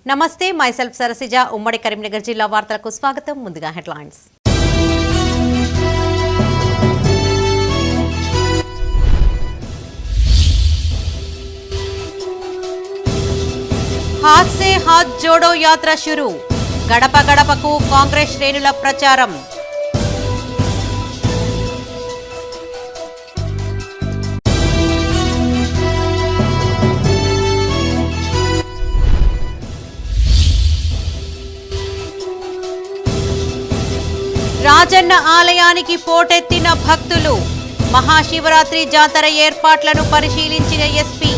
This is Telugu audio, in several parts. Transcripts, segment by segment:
నమస్తే మైసెల్ఫ్ సరసిజ ఉమ్మడి కరీంనగర్ జిల్లా వార్తలకు స్వాగతం. ముందుగా హెడ్లైన్స్. హాత్ సే హాత్ జోడో యాత్ర షురు. గడప గడపకు కాంగ్రెస్ శ్రేణుల ప్రచారం. రాజన్న ఆలయానికి పోటెత్తిన భక్తులు. మహాశివరాత్రి జాతర ఏర్పాట్లను పరిశీలించిన ఎస్పీ.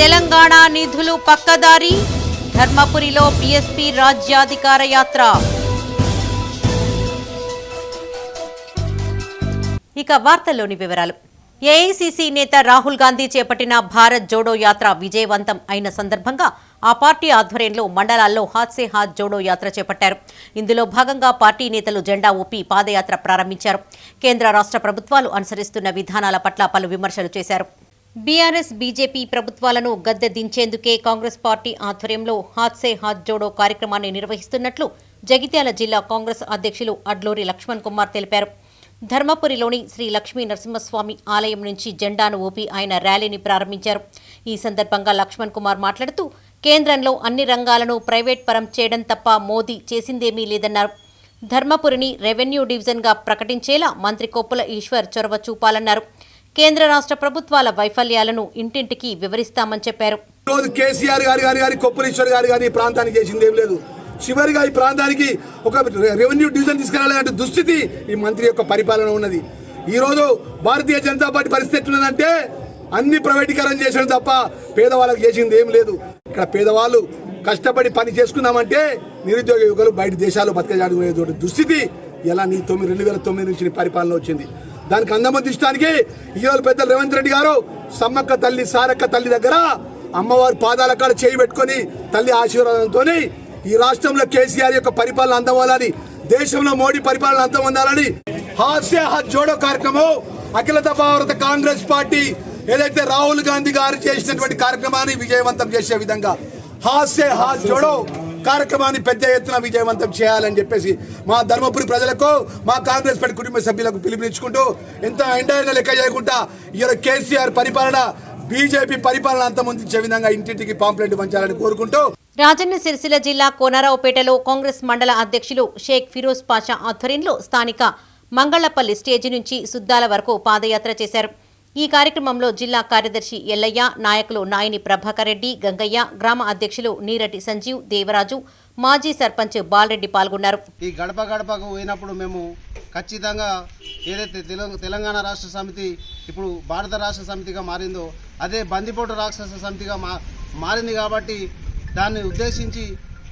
తెలంగాణ నిధులు పక్కదారి. ధర్మపురిలో బీఎస్పీ రాజ్యాధికార యాత్ర. ఇక వార్తల్లోని వివరాలు. ఏఐసీసీ నేత రాహుల్ గాంధీ చేపట్టిన భారత్ జోడో యాత్ర విజయవంతం అయిన సందర్భంగా ఆ పార్టీ ఆధ్వర్యంలో మండలాల్లో హాత్ సే హాత్ జోడో యాత్ర చేపట్టారు. ఇందులో భాగంగా పార్టీ నేతలు జెండా ఊపి పాదయాత్ర ప్రారంభించారు. కేంద్ర రాష్ట్ర ప్రభుత్వాలు అనుసరిస్తున్న విధానాల పట్ల పలు విమర్శలు చేశారు. బీఆర్ఎస్ బీజేపీ ప్రభుత్వాలను గద్దె దించేందుకే కాంగ్రెస్ పార్టీ ఆధ్వర్యంలో హాత్ సే హాత్ జోడో కార్యక్రమాన్ని నిర్వహిస్తున్నట్లు జగిత్యాల జిల్లా కాంగ్రెస్ అధ్యక్షులు అడ్లూరి లక్ష్మణ్ కుమార్ తెలిపారు. ధర్మపురిలోని శ్రీ లక్ష్మీ నరసింహస్వామి ఆలయం నుంచి జెండాను ఊపి ఆయన ర్యాలీని ప్రారంభించారు. ఈ సందర్భంగా లక్ష్మణ్ కుమార్ మాట్లాడుతూ కేంద్రంలో అన్ని రంగాలను ప్రైవేట్ పరం చేయడం తప్ప మోదీ చేసిందేమీ లేదన్నారు. ధర్మపురిని రెవెన్యూ డివిజన్గా ప్రకటించేలా మంత్రి కొప్పుల ఈశ్వర్ చొరవ చూపాలన్నారు. కేంద్ర రాష్ట్ర ప్రభుత్వాల వైఫల్యాలను ఇంటింటికి వివరిస్తామని చెప్పారు. కేసీఆర్ గారి కొప్పులీశ్వర్ గారి ప్రాంతానికి చేసిందేం లేదు. చివరిగా ఈ ప్రాంతానికి ఒక రెవెన్యూ డివిజన్ తీసుకురాలంటే దుస్థితి ఈ మంత్రి యొక్క పరిపాలన ఉన్నది. ఈరోజు భారతీయ జనతా పార్టీ పరిస్థితి ఎట్లుందంటే అన్ని ప్రైవేటీకరణ చేసిన తప్ప పేదవాళ్ళకి చేసింది ఏం లేదు. ఇక్కడ పేదవాళ్ళు కష్టపడి పని చేసుకుందామంటే నిరుద్యోగ యువకులు బయట దేశాలు బతకజాడుకునే దుస్థితి ఎలా 2009 నుంచి పరిపాలన వచ్చింది. దానికి అందమందించడానికి ఈరోజు పెద్ద రేవంత్ రెడ్డి గారు సమ్మక్క తల్లి సారక్క తల్లి దగ్గర అమ్మవారి పాదాల కాడ చేయి పెట్టుకొని తల్లి ఆశీర్వాదంతో ఈ రాష్ట్రంలో కేసీఆర్ యొక్క పరిపాలన అందవాలని, దేశంలో మోడీ పరిపాలన అంతం పొందాలని హాత్ సే హాత్ జోడో కార్యక్రమం అఖిలత భారత కాంగ్రెస్ పార్టీ ఏదైతే రాహుల్ గాంధీ గారు చేసినటువంటి కార్యక్రమాన్ని విజయవంతం చేసే విధంగా హాత్ సే హాత్ జోడో కార్యక్రమాన్ని పెద్ద ఎత్తున విజయవంతం చేయాలని చెప్పేసి మా ధర్మపురి ప్రజలకు, మా కాంగ్రెస్ పార్టీ కుటుంబ సభ్యులకు పిలుపునిచ్చుకుంటూ ఎంత ఎండైనా లెక్క చేయకుండా ఇలా కేసీఆర్ పరిపాలన, బీజేపీ పరిపాలన అంతమొందించే విధంగా ఇంటింటికి పాంప్లెట్ పంచాలని కోరుకుంటూ రాజన్న సిరిసిల్ల జిల్లా కోనరావుపేటలో కాంగ్రెస్ మండల అధ్యక్షులు షేక్ ఫిరోజ్ పాషా ఆధ్వర్యంలో స్థానిక మంగళపల్లి స్టేజి నుంచి సుద్దాల వరకు పాదయాత్ర చేశారు. ఈ కార్యక్రమంలో జిల్లా కార్యదర్శి ఎల్లయ్య, నాయకులు నాయని ప్రభాకర్ రెడ్డి, గంగయ్య, గ్రామ అధ్యక్షులు నీరటి సంజీవ్, దేవరాజు, మాజీ సర్పంచ్ బాలరెడ్డి పాల్గొన్నారు. ఈ గడప గడపకు పోయినప్పుడు మేము ఖచ్చితంగా ఏదైతే తెలంగాణ రాష్ట్ర సమితి ఇప్పుడు భారత రాష్ట్ర సమితిగా మారిందో అదే బందిపోటు రాక్షస సమితిగా మారింది. కాబట్టి దాన్ని ఉద్దేశించి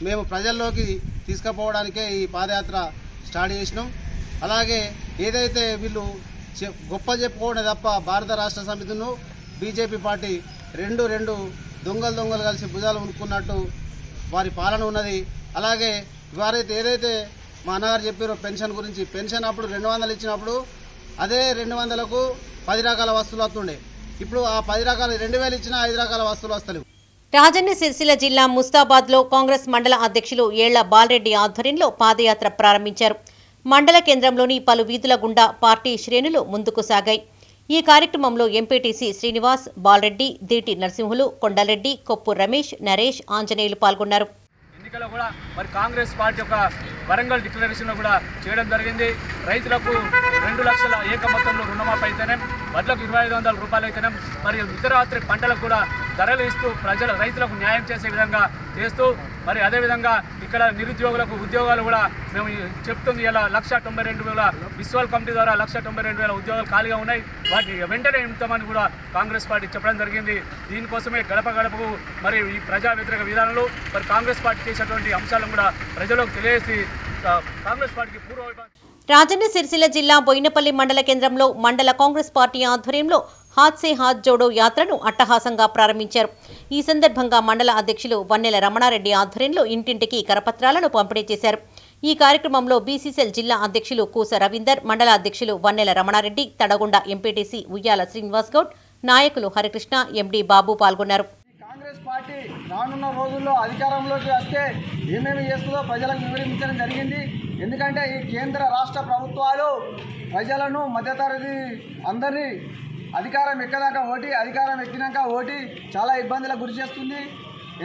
మేము ప్రజల్లోకి తీసుకుపోవడానికే ఈ పాదయాత్ర స్టార్ట్ చేసినాం. అలాగే ఏదైతే వీళ్ళు గొప్ప చెప్పుకోవడం తప్ప భారత రాష్ట్ర సమితిను బీజేపీ పార్టీ రెండు దొంగలు కలిసి భుజాలు ఉనుక్కున్నట్టు వారి పాలన ఉన్నది. అలాగే వారైతే ఏదైతే మా అన్నగారు చెప్పారో పెన్షన్ గురించి, పెన్షన్ అప్పుడు 200 ఇచ్చినప్పుడు అదే 200కు 10 రకాల వస్తువులు వస్తుండే. ఇప్పుడు ఆ 10 రకాలు 2000 ఇచ్చినా 5 రకాల వస్తువులు వస్తలేవు. రాజన్న సిరిసిల్ల జిల్లా ముస్తాబాద్లో కాంగ్రెస్ మండల అధ్యక్షులు ఏళ్ల బాలరెడ్డి ఆధ్వర్యంలో పాదయాత్ర ప్రారంభించారు. మండల కేంద్రంలోని పలు వీధుల గుండా పార్టీ శ్రేణులు ముందుకు సాగాయి. ఈ కార్యక్రమంలో ఎంపీటీసీ శ్రీనివాస్, బాలరెడ్డి, దీటి నరసింహులు, కొండలరెడ్డి, కొప్పు రమేష్, నరేష్, ఆంజనేయులు పాల్గొన్నారు. ఎన్నికల్లో కూడా మరి కాంగ్రెస్ పార్టీ యొక్క వరంగల్ డిక్లరేషన్ కూడా చేయడం జరిగింది. రైతులకు 2 లక్షల ఏక మొత్తంలో రుణమాఫీ అయితేనే, వడ్లకు 2500 రూపాయలు అయితేనే, మరియు ఇతరాత్రి పంటలకు కూడా ధరలు ఇస్తూ రైతులకు న్యాయం చేసే విధంగా చేస్తూ, మరి అదేవిధంగా ఇక్కడ నిరుద్యోగులకు ఉద్యోగాలు కూడా మేము చెప్తుంది. ఇలా 192,000 విశ్వాల్ కమిటీ ద్వారా 192,000 ఉద్యోగాలు ఖాళీగా ఉన్నాయి. వాటిని వెంటనే నింపుతామని కూడా కాంగ్రెస్ పార్టీ చెప్పడం జరిగింది. దీనికోసమే గడప గడపకు మరి ఈ ప్రజా వ్యతిరేక విధానంలో మరి కాంగ్రెస్ పార్టీ చేసేటువంటి అంశాలను కూడా ప్రజలకు తెలియజేసి కాంగ్రెస్ పార్టీకి పూర్వ. రాజన్న సిరిసిల్ల జిల్లా బోయినపల్లి మండల కేంద్రంలో మండల కాంగ్రెస్ పార్టీ ఆధ్వర్యంలో హాత్ సే హాత్ జోడో యాత్రను అట్టహాసంగా ప్రారంభించారు. ఈ సందర్భంగా మండల అధ్యక్షులు వన్నెల రమణారెడ్డి ఆధ్వర్యంలో ఇంటింటికి కరపత్రాలను పంపిణీ చేశారు. ఈ కార్యక్రమంలో బీసీసీఎల్ జిల్లా అధ్యక్షులు కూస రవీందర్, మండల అధ్యక్షులు వన్నెల రమణారెడ్డి, తడగొండ ఎంపీటీసీ ఉయ్యాల శ్రీనివాస్ గౌడ్, నాయకులు హరికృష్ణ, ఎండీ బాబు పాల్గొన్నారు. కాంగ్రెస్ పార్టీ రానున్న రోజుల్లో అధికారంలోకి వస్తే ఏమేమి చేస్తుందో ప్రజలకు వివరించడం జరిగింది. ఎందుకంటే ఈ కేంద్ర రాష్ట్ర ప్రభుత్వాలు ప్రజలను మధ్యతరగతి అందరినీ అధికారం ఎక్కదాకా ఓటి, అధికారం ఎక్కినాక ఓటి చాలా ఇబ్బందులకు గురి చేస్తుంది.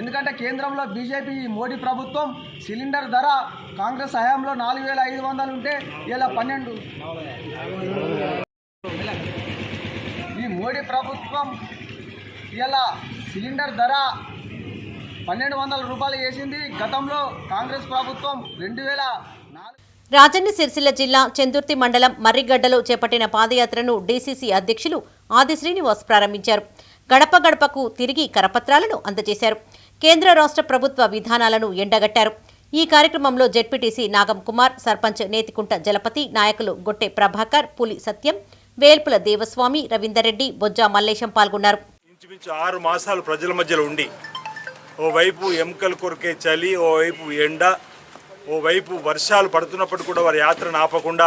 ఎందుకంటే కేంద్రంలో బీజేపీ మోడీ ప్రభుత్వం సిలిండర్ ధర కాంగ్రెస్ హయాంలో 4,500 ఉంటే ఇలా 12. ఈ మోడీ ప్రభుత్వం ఇలా సిలిండర్ ధర 1,200 రూపాయలు చేసింది. గతంలో కాంగ్రెస్ ప్రభుత్వం 2004. రాజన్న సిరిసిల్ల జిల్లా చెందుర్తి మండలం మర్రిగడ్డలో చేపట్టిన పాదయాత్రను డీసీసీ అధ్యక్షులు ఆది శ్రీనివాస్ ప్రారంభించారు. గడప గడపకు తిరిగి కరపత్రాలను అందజేశారు. కేంద్ర రాష్ట్ర ప్రభుత్వ విధానాలను ఎండగట్టారు. ఈ కార్యక్రమంలో జెడ్పీటీసీ నాగం కుమార్, సర్పంచ్ నేతికుంట జలపతి, నాయకులు గొట్టె ప్రభాకర్, పులి సత్యం, వేల్పుల దేవస్వామి, రవీందర్ రెడ్డి, బొజ్జా మల్లేశం పాల్గొన్నారు. ఇంచుమించు 6 మాసాలు ప్రజల మధ్యలో ఉండి ఓవైపు ఎముకలు కొరికే చలి, ఓవైపు ఎండ, ఓవైపు వర్షాలు పడుతున్నప్పుడు కూడా వారి యాత్రను ఆపకుండా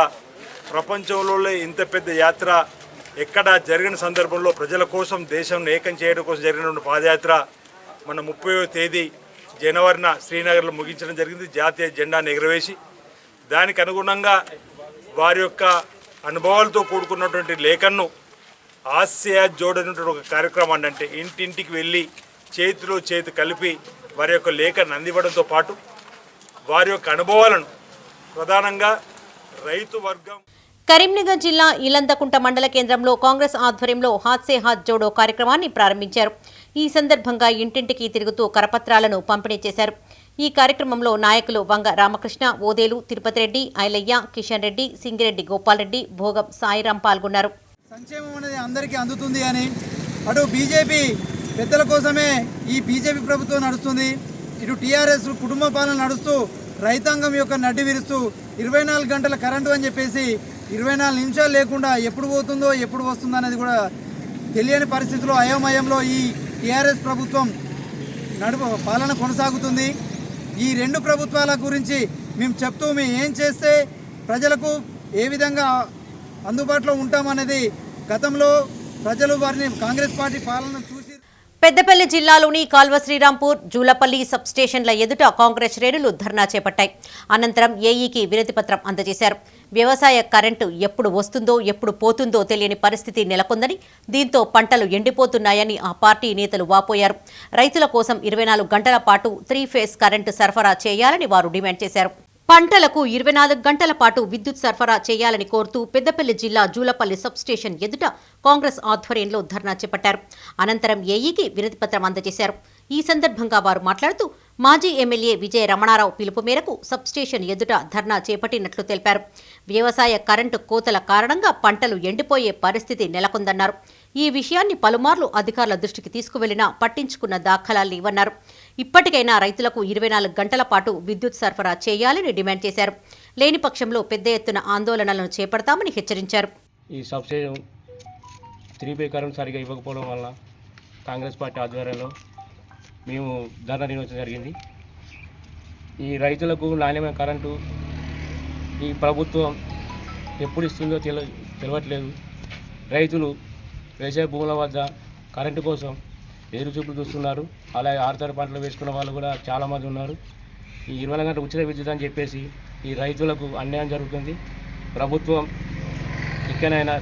ప్రపంచంలో ఇంత పెద్ద యాత్ర ఎక్కడా జరిగిన సందర్భంలో ప్రజల కోసం, దేశం ఏకం చేయడం కోసం జరిగిన పాదయాత్ర మన 30వ తేదీ జనవరిన శ్రీనగర్లో ముగించడం జరిగింది. జాతీయ జెండాను ఎగురవేసి దానికి అనుగుణంగా వారి యొక్క అనుభవాలతో కూడుకున్నటువంటి లేఖను ఆసియా జోడనటువంటి ఒక కార్యక్రమాన్ని, అంటే ఇంటింటికి వెళ్ళి చేతిలో చేతి కలిపి వారి యొక్క లేఖను అందివ్వడంతో పాటు వారి యొక్క అనుభవాలను ప్రధానంగా రైతు వర్గం. కరీంనగర్ జిల్లా ఇలందకుంట మండల కేంద్రంలో కాంగ్రెస్ ఆధ్వర్యంలో హాత్ సే హాత్ జోడో కార్యక్రమాన్ని ప్రారంభించారు. ఈ సందర్భంగా ఇంటింటికి తిరుగుతూ కరపత్రాలను పంపిణీ చేశారు. ఈ కార్యక్రమంలో నాయకులు వంగ రామకృష్ణ, ఓదేలు తిరుపతి రెడ్డి, ఐలయ్య, కిషన్ రెడ్డి, సింగిరెడ్డి గోపాల్ రెడ్డి, భోగం సాయిరాం పాల్గొన్నారు. సంక్షేమం అనేది అందరికీ అందుతుంది అని అటు బీజేపీ పెద్దల కోసమే ఈ బీజేపీ ప్రభుత్వం నడుస్తుంది, ఇటు టీఆర్ఎస్ కుటుంబ పాలన నడుస్తూ రైతాంగం యొక్క నడ్డి విరుస్తూ 24 గంటల కరెంటు అని చెప్పేసి 24 నిమిషాలు లేకుండా ఎప్పుడు పోతుందో ఎప్పుడు వస్తుందో అనేది కూడా తెలియని పరిస్థితిలో అయోమయంలో ఈ టీఆర్ఎస్ ప్రభుత్వం పాలన కొనసాగుతుంది. ఈ 2 ప్రభుత్వాల గురించి మేము చెప్తూ మేము ఏం చేస్తే ప్రజలకు ఏ విధంగా అందుబాటులో ఉంటామనేది గతంలో ప్రజలు వారిని కాంగ్రెస్ పార్టీ పాలన చూసి. పెద్దపల్లి జిల్లాలోని కాల్వ శ్రీరాంపూర్, జూలపల్లి సబ్స్టేషన్ల ఎదుట కాంగ్రెస్ శ్రేణులు ధర్నా చేపట్టాయి. అనంతరం ఏఈకి వినతిపత్రం అందజేశారు. వ్యవసాయ కరెంటు ఎప్పుడు వస్తుందో ఎప్పుడు పోతుందో తెలియని పరిస్థితి నెలకొందని, దీంతో పంటలు ఎండిపోతున్నాయని ఆ పార్టీ నేతలు వాపోయారు. రైతుల కోసం 24 గంటల పాటు 3 ఫేజ్ కరెంటు సరఫరా చేయాలని వారు డిమాండ్ చేశారు. పంటలకు 24 గంటల పాటు విద్యుత్ సరఫరా చేయాలని కోరుతూ పెద్దపల్లి జిల్లా జూలపల్లి సబ్స్టేషన్ ఎదుట కాంగ్రెస్ ఆధ్వర్యంలో ధర్నా చేపట్టారు. అనంతరం ఏఈకి వినతిపత్రం అందజేశారు. ఈ సందర్భంగా వారు మాట్లాడుతూ మాజీ ఎమ్మెల్యే విజయ రమణారావు పిలుపు మేరకు సబ్స్టేషన్ ఎదుట ధర్నా చేపట్టినట్లు తెలిపారు. వ్యవసాయ కరెంటు కోతల కారణంగా పంటలు ఎండిపోయే పరిస్థితి నెలకొందన్నారు. ఈ విషయాన్ని పలుమార్లు అధికారుల దృష్టికి తీసుకువెళ్లినా పట్టించుకున్న దాఖలాలు లేవన్నారు. ఇప్పటికైనా రైతులకు 24 గంటల పాటు విద్యుత్ సరఫరా చేయాలని డిమాండ్ చేశారు. లేని పక్షంలో పెద్ద ఎత్తున ఆందోళనలను చేపడతామని హెచ్చరించారు. ఈ సబ్సిడీ 3 ఫేజ్ కరెంట్ సరిగా ఇవ్వకపోవడం వల్ల కాంగ్రెస్ పార్టీ ఆధ్వర్యంలో మేము ధర్నా నిర్వహించడం జరిగింది. ఈ రైతులకు నాణ్యమైన కరెంటు ఈ ప్రభుత్వం ఎప్పుడు ఇస్తుందో తెలియట్లేదు. రైతులు వ్యవసాయ భూముల వద్ద కరెంటు కోసం ఎదురుచూపులు చూస్తున్నారు. అలాగే ఆరుతడి పంటలు వేసుకున్న వాళ్ళు కూడా చాలామంది ఉన్నారు. ఈ 24 గంటల ఉచిత విద్యుత్ అని చెప్పేసి ఈ రైతులకు అన్యాయం జరుగుతుంది. ప్రభుత్వం ఇక్కడైనా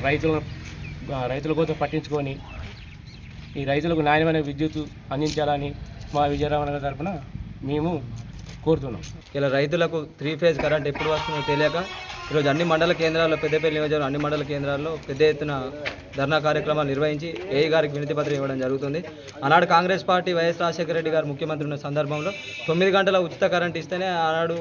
రైతుల కోసం పట్టించుకొని ఈ రైతులకు నాణ్యమైన విద్యుత్ అందించాలని మా విజయరామనగర్ తరఫున మేము కోరుతున్నాం. ఇలా రైతులకు 3 ఫేజ్ కరెంట్ ఎప్పుడు వస్తుందో తెలియక ఈరోజు అన్ని మండల కేంద్రాల్లో, పెద్దపల్లి నియోజకవర్గం అన్ని మండల కేంద్రాల్లో పెద్ద ఎత్తున ధర్నా కార్యక్రమాలు నిర్వహించి ఏఈ గారికి వినతి పత్రం ఇవ్వడం జరుగుతుంది. ఆనాడు కాంగ్రెస్ పార్టీ వైఎస్ రాజశేఖర రెడ్డి గారు ముఖ్యమంత్రి ఉన్న సందర్భంలో 9 గంటల ఉచిత కరెంట్ ఇస్తేనే ఆనాడు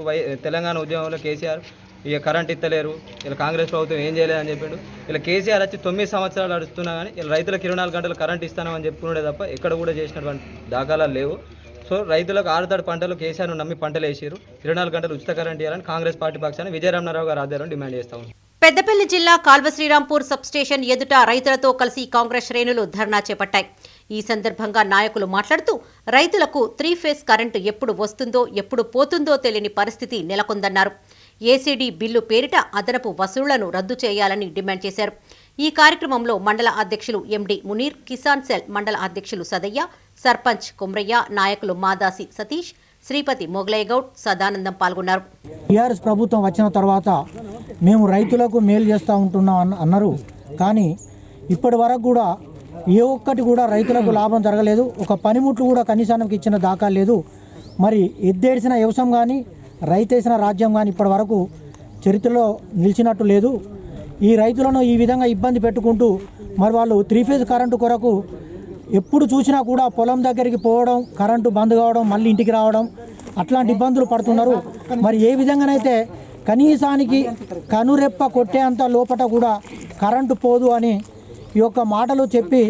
తెలంగాణ ఉద్యమంలో కేసీఆర్ ఇక కరెంట్ ఇస్తలేరు, ఇలా కాంగ్రెస్ ప్రభుత్వం ఏం చేయలేదని చెప్పాడు. ఇలా కేసీఆర్ వచ్చి 9 సంవత్సరాలు నడుస్తున్నా కానీ ఇలా రైతులకు 24 గంటలు కరెంట్ ఇస్తానని చెప్పుకున్నాడే తప్ప ఎక్కడ కూడా చేసినటువంటి దాఖలాలు లేవు. సో రైతులకు ఆరుతడి పంటలు కేసీఆర్ను నమ్మి పంటలు వేసారు. 24 గంటలు ఉచిత కరెంట్ ఇవ్వాలని కాంగ్రెస్ పార్టీ పక్షాన్ని విజయ రమణారావు గారు ఆధ్వర్యంలో డిమాండ్ చేస్తాము. పెద్దపల్లి జిల్లా కాల్వశ్రీరాంపూర్ సబ్స్టేషన్ ఎదుట రైతులతో కలిసి కాంగ్రెస్ శ్రేణులు ధర్నా చేపట్టాయి. ఈ సందర్భంగా నాయకులు మాట్లాడుతూ రైతులకు 3 ఫేజ్ కరెంటు ఎప్పుడు వస్తుందో ఎప్పుడు పోతుందో తెలియని పరిస్థితి నెలకొందన్నారు. ఏసీడీ బిల్లు పేరిట అదనపు వసూళ్లను రద్దు చేయాలని డిమాండ్ చేశారు. ఈ కార్యక్రమంలో మండల అధ్యక్షులు ఎండి మునీర్, కిసాన్ సెల్ మండల అధ్యక్షులు సదయ్య, సర్పంచ్ కుమ్రయ్య, నాయకులు మాదాసి సతీష్, శ్రీపతి మొగలయ్య గౌడ్, సదానందం పాల్గొన్నారు. టీఆర్ఎస్ ప్రభుత్వం వచ్చిన తర్వాత మేము రైతులకు మేలు చేస్తూ ఉంటున్నాం అన్నారు. కానీ ఇప్పటి వరకు కూడా ఏ ఒక్కటి కూడా రైతులకు లాభం జరగలేదు. ఒక పనిముట్లు కూడా కనీసానికి ఇచ్చిన దాఖలు లేదు. మరి ఎద్దేడిసిన వ్యవసాయం కానీ రైతేసిన రాజ్యం కానీ ఇప్పటి వరకు చరిత్రలో నిలిచినట్టు లేదు. ఈ రైతులను ఈ విధంగా ఇబ్బంది పెట్టుకుంటూ మరి వాళ్ళు 3 ఫేజ్ కరెంటు కొరకు ఎప్పుడు చూసినా కూడా పొలం దగ్గరికి పోవడం, కరెంటు బంద్ కావడం, మళ్ళీ ఇంటికి రావడం, అట్లాంటి ఇబ్బందులు పడుతున్నారు. మరి ఏ విధంగానైతే కనీసానికి కనురెప్ప కొట్టేంత లోపట కూడా కరెంటు పోదు అని ఈ యొక్క మాటలు చెప్పి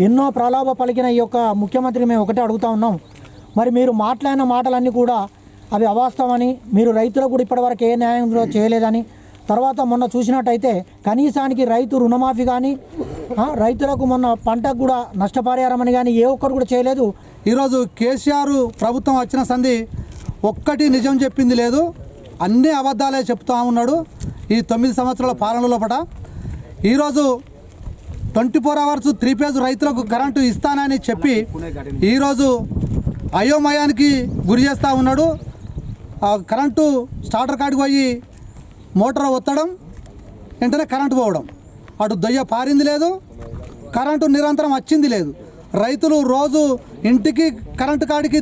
ఎన్నో ప్రలోభ పలికిన ఈ యొక్క ముఖ్యమంత్రి మేము ఒకటే అడుగుతా ఉన్నాం. మరి మీరు మాట్లాడిన మాటలన్నీ కూడా అవి అవాస్తవమని, మీరు రైతులకు కూడా ఇప్పటివరకు ఏ న్యాయం చేయలేదని, తర్వాత మొన్న చూసినట్టయితే కనీసానికి రైతు రుణమాఫీ కానీ రైతులకు మొన్న పంటకు కూడా నష్టపరిహారం అని కానీ ఏ ఒక్కరు కూడా చేయలేదు. ఈరోజు కేసీఆర్ ప్రభుత్వం వచ్చిన సంధి ఒక్కటి నిజం చెప్పింది లేదు, అన్ని అబద్ధాలే చెప్తా ఉన్నాడు. ఈ 9 సంవత్సరాల పాలన లోపల ఈరోజు 24 అవర్స్ 3 ఫేజ్ రైతులకు కరెంటు ఇస్తానని చెప్పి ఈరోజు అయోమయానికి గురి చేస్తూ ఉన్నాడు. కరెంటు స్టార్టర్ కాడికి పోయి మోటార్ ఒత్తడం, వెంటనే కరెంటు పోవడం, అటు దొయ్య పారింది లేదు, కరెంటు నిరంతరం వచ్చింది లేదు. రైతులు రోజు ఇంటికి కరెంటు కాడికి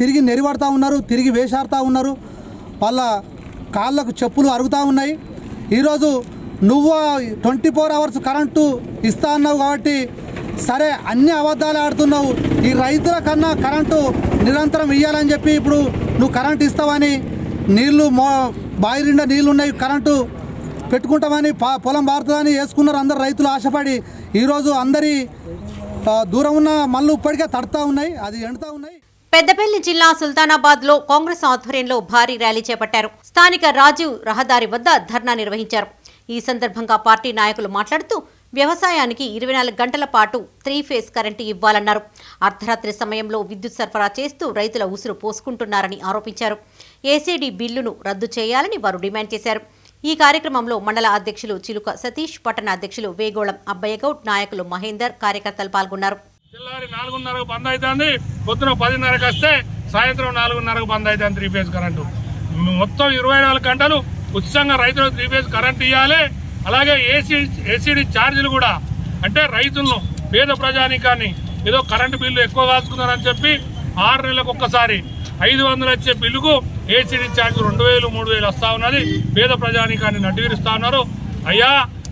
తిరిగి నెరివడతా ఉన్నారు, తిరిగి వేసాడుతూ ఉన్నారు. వాళ్ళ కాళ్ళకు చెప్పులు అరుగుతూ ఉన్నాయి. ఈరోజు నువ్వు 24 అవర్స్ కరెంటు ఇస్తా అన్నావు కాబట్టి సరే అన్ని అబద్ధాలు ఆడుతున్నావు. ఈ రైతుల కన్నా కరెంటు నిరంతరం ఇవ్వాలని చెప్పి ఇప్పుడు నువ్వు కరెంటు ఇస్తావని, నీళ్లు బావి నిండా నీళ్ళు ఉన్నాయి, కరెంటు పెట్టుకుంటామని పొలం బారుతుందని వేసుకున్నారు అందరు రైతులు ఆశపడి. ఈరోజు అందరి దూరం ఉన్న మళ్ళీ ఇప్పటికే తడుతూ ఉన్నాయి, అది ఎండుతూ ఉన్నాయి. పెద్దపల్లి జిల్లా సుల్తానాబాద్ లో కాంగ్రెస్ ఆధ్వర్యంలో భారీ ర్యాలీ చేపట్టారు. స్థానిక రాజీవ్ రహదారి వద్ద ధర్నా నిర్వహించారు. ఈ సందర్భంగా పార్టీ నాయకులు మాట్లాడుతూ వ్యవసాయానికి 24 గంటల పాటు 3 ఫేజ్ కరెంటు ఇవ్వాలన్నారు. అర్ధరాత్రి సమయంలో విద్యుత్ సరఫరా చేస్తూ రైతుల ఉసురు పోసుకుంటున్నారని ఆరోపించారు. ఏసీడీ బిల్లును రద్దు చేయాలని వారు డిమాండ్ చేశారు. ఈ కార్యక్రమంలో మండల అధ్యక్షులు చిలుక సతీష్, పట్టణ అధ్యక్షులు వేగోళం అబ్బయ్యగౌడ్, నాయకులు మహేందర్, కార్యకర్తలు పాల్గొన్నారు. తెల్లారి 4:30కు బంద్ అవుతుంది, పొద్దున 10:30కి వస్తే సాయంత్రం 4:30కు బంద్ అవుతుంది 3 ఫేజ్ కరెంటు. మొత్తం 24 గంటలు ఉచితంగా రైతులకు 3 ఫేజ్ కరెంటు ఇవ్వాలి. అలాగే ఏసీడీ ఛార్జీలు కూడా, అంటే రైతులను పేద ప్రజానీకాన్ని ఏదో కరెంటు బిల్లు ఎక్కువ కాల్చుకున్నారని చెప్పి 6 నెలలకు ఒక్కసారి 500 వచ్చే బిల్లుకు ఏసీడీ ఛార్జ్ 2000, 3000 వస్తూ ఉన్నది. పేద ప్రజానీకాన్ని నడ్డివిరుస్తూ ఉన్నారు. అయ్యా,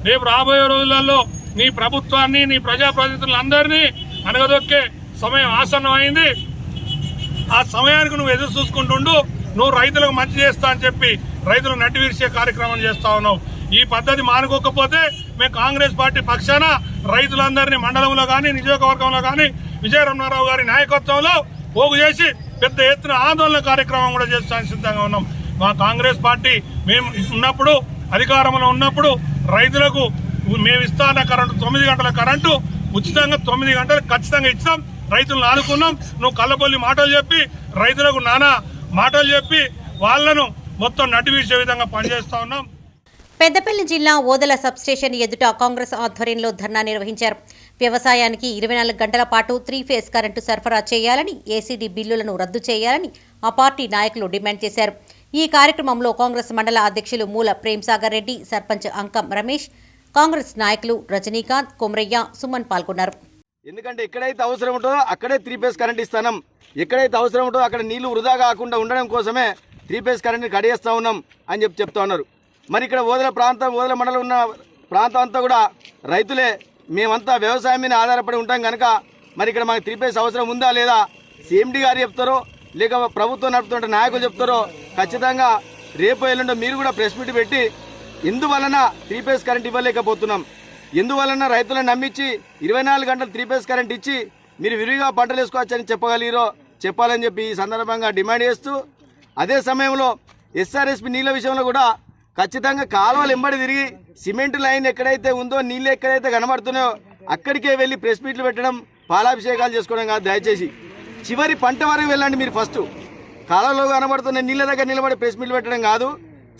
రేపు రాబోయే రోజులలో నీ ప్రభుత్వాన్ని, నీ ప్రజాప్రతినిధులందరినీ అనగదొక్కే సమయం ఆసన్నమైంది. ఆ సమయానికి నువ్వు ఎదురు చూసుకుంటుండు. నువ్వు రైతులకు మంచి చేస్తా అని చెప్పి రైతులు నడ్డి విరిచే కార్యక్రమం చేస్తా ఉన్నావు. ఈ పద్ధతి మానుకోకపోతే మేము కాంగ్రెస్ పార్టీ పక్షాన రైతులందరినీ మండలంలో కానీ నియోజకవర్గంలో కానీ విజయరమణారావు గారి నాయకత్వంలో పోగు చేసి పెద్ద ఎత్తున ఆందోళన కార్యక్రమం కూడా చేస్తానికి సిద్ధంగా ఉన్నాం. మా కాంగ్రెస్ పార్టీ మేము ఉన్నప్పుడు, అధికారంలో ఉన్నప్పుడు రైతులకు మేము ఇస్తాన్న కరెంటు 9 గంటల కరెంటు ఉచితంగా 9 గంటలు ఖచ్చితంగా ఇచ్చాం. రైతులను ఆదుకున్నాం. నువ్వు కళ్ళబొల్లి మాటలు చెప్పి రైతులకు నానా మాటలు చెప్పి వాళ్లను మొత్తం నడివిసే విధంగా పనిచేస్తా ఉన్నాం. పెద్దపల్లి జిల్లా ఓదెల సబ్స్టేషన్ ఎదుట కాంగ్రెస్ ఆధ్వర్యంలో ధర్నా నిర్వహించారు. వ్యవసాయానికి 24 గంటల పాటు 3 ఫేజ్ కరెంటు సరఫరా చేయాలని, ఏసీడీ బిల్లులను రద్దు చేయాలని ఆ పార్టీ నాయకులు డిమాండ్ చేశారు. ఈ కార్యక్రమంలో కాంగ్రెస్ మండల అధ్యక్షులు మూల ప్రేమ్సాగర్ రెడ్డి, సర్పంచ్ అంకం రమేష్, కాంగ్రెస్ నాయకులు రజనీకాంత్, కొమరయ్య, సుమన్ పాల్గొన్నారు. ఎందుకంటే ఎక్కడైతే అవసరం ఉంటుందో అక్కడే 3 ఫేజ్ కరెంట్ ఇస్తాం. ఎక్కడైతే అవసరం ఉంటుందో అక్కడ నీళ్లు వృధా కాకుండా ఉండడం కోసమే 3 ఫేజ్ కరెంట్ని కడిగేస్తూ ఉన్నాం అని చెప్తా ఉన్నారు. మరి ఇక్కడ ఓదెల మండలం ఉన్న ప్రాంతం అంతా కూడా రైతులే. మేమంతా వ్యవసాయం మీద ఆధారపడి ఉంటాం కనుక మరి ఇక్కడ మాకు 3 ఫేజ్ అవసరం ఉందా లేదా సీఎండీ గారు చెప్తారో లేక ప్రభుత్వం నడుపుతుంటే నాయకులు చెప్తారో ఖచ్చితంగా రేపు ఎల్లుండో మీరు కూడా ప్రెస్ మీట్ పెట్టి ఎందువలన 3 ఫేజ్ కరెంట్ ఇవ్వలేకపోతున్నాం, ఎందువలన రైతులను నమ్మించి 24 గంటలు 3 ఫేజ్ కరెంట్ ఇచ్చి మీరు విరివిగా పంటలు వేసుకోవచ్చని చెప్పగలిగిరో చెప్పాలని చెప్పి ఈ సందర్భంగా డిమాండ్ చేస్తూ, అదే సమయంలో ఎస్ఆర్ఎస్పి నీళ్ళ విషయంలో కూడా ఖచ్చితంగా కాలువలు ఎంబడి తిరిగి సిమెంట్ లైన్ ఎక్కడైతే ఉందో నీళ్ళు ఎక్కడైతే కనబడుతున్నాయో అక్కడికే వెళ్ళి ప్రెస్ మీట్లు పెట్టడం పాలాభిషేకాలు చేసుకోవడం కాదు. దయచేసి చివరి పంట వరకు వెళ్ళండి. మీరు ఫస్ట్ కాలువలో కనబడుతున్న నీళ్ళ దగ్గర నిలబడి ప్రెస్ మీట్లు పెట్టడం కాదు,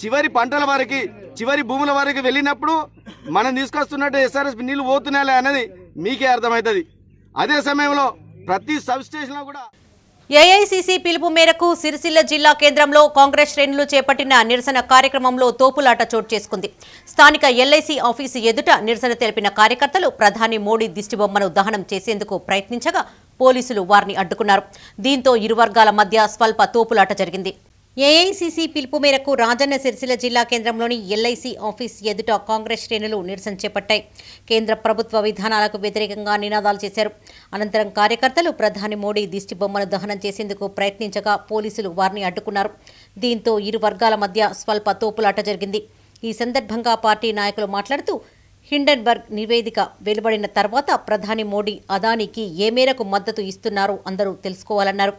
చివరి పంటల వరకు చివరి భూముల వరకు వెళ్ళినప్పుడు మనం తీసుకొస్తున్నట్టు ఎస్ఆర్ఎస్ నీళ్ళు పోతున్నాయా అన్నది మీకే అర్థమవుతుంది. అదే సమయంలో ప్రతి సబ్ స్టేషన్లో కూడా ఏఐసీసీ పిలుపు మేరకు సిరిసిల్ల జిల్లా కేంద్రంలో కాంగ్రెస్ శ్రేణులు చేపట్టిన నిరసన కార్యక్రమంలో తోపులాట చోటు చేసుకుంది. స్థానిక ఎల్ఐసి ఆఫీసు ఎదుట నిరసన తెలిపిన కార్యకర్తలు ప్రధాని మోడీ దిష్టిబొమ్మను దహనం చేసేందుకు ప్రయత్నించగా పోలీసులు వారిని అడ్డుకున్నారు. దీంతో ఇరు వర్గాల మధ్య స్వల్ప తోపులాట జరిగింది. ఏఐసీసీ పిలుపు మేరకు రాజన్న సిరిసిల్ల జిల్లా కేంద్రంలోని ఎల్ఐసి ఆఫీస్ ఎదుట కాంగ్రెస్ శ్రేణులు నిరసన చేపట్టాయి. కేంద్ర ప్రభుత్వ విధానాలకు వ్యతిరేకంగా నినాదాలు చేశారు. అనంతరం కార్యకర్తలు ప్రధాని మోడీ దిష్టి బొమ్మను దహనం చేసేందుకు ప్రయత్నించగా పోలీసులు వారిని అడ్డుకున్నారు. దీంతో ఇరు వర్గాల మధ్య స్వల్ప తోపులాట జరిగింది. ఈ సందర్భంగా పార్టీ నాయకులు మాట్లాడుతూ హిండెన్బర్గ్ నివేదిక వెలువడిన తర్వాత ప్రధాని మోడీ అదానీకి ఏ మేరకు మద్దతు ఇస్తున్నారో అందరూ తెలుసుకోవాలన్నారు.